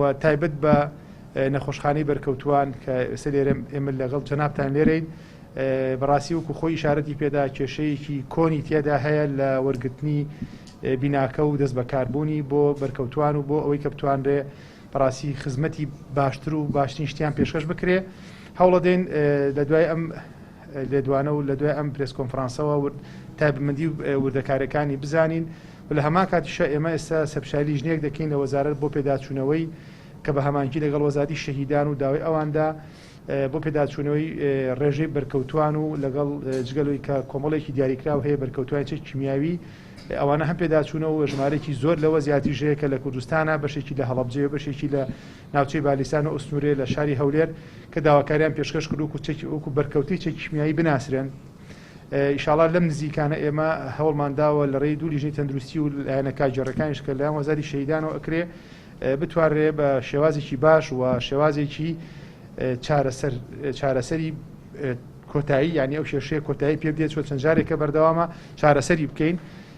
و تایبەت بە نەخۆشخانەی بەرکەوتوان کە سەرێرە ئێمە لەگەڵ جەنابتان لێرەین بەڕاستی وەکو خۆی ئیشارەتی پێدا کێشەیەکی کۆنی تێدا هەیە لە وەرگرتنی بیناکە و دەست بەکاربوونی بۆ بەرکەوتوان و بۆ ئەوەی کە بتوانرێ بەڕاستی خزمەتی باشتر و باشترین شتیان پێشکەش بکرێ هەوڵە دێن لە دوای ئەم لێدوانە و لە دوای ئەم پرێس کۆنفرانسەوە تایبەتمەندی وردەکاریەکانی بزانین و لە هەمان کاتیشە ئێمە ئێستا سەرپشالی ژنێک دەکەین لە وەزارەت بۆ پێداچوونەوەی کە بە هەمانگی لەگەڵ وەزارەتی شەهیدان و داوای ئەواندا بۆ پێداچوونەوەی ڕێژەی بەرکەوتوان و لەگەڵ جگەلەوەی کە کۆمەڵێکی دیاریکراو هەیە بەرکەوتوانی کیمیاوی ئەوانە هەم پێداچوونەوە ژمارەی زۆر لەوە زیاتر ژەیە کە لە کوردستانە بەشێکی لە هەڵەبجێ بەشێکی لە ناوچەی بالیستان و ئوستورێ لە شاری هەولێر کە داواکاریان پێشکەش کرد وەکو بەرکەوتی چێکی کیمیایی بناسرێن ئینشاڵڵا لەم نزیکانە ئێمە هەوڵمانداوە لە ڕێی دوو لیژنەی تەندروستی و لایەنە جێڕەکانیش کە لەیان وەزاری شەهیدانەوە ئەکرێ بتوانرێ بە شێوازێکی باش و شێوازێکی چارەسەری کۆتایی یعنی ئەو شێشەیە کۆتایی پێ بدێت چۆن چەند جارێکە بەردەوامە چارەسەری بکەین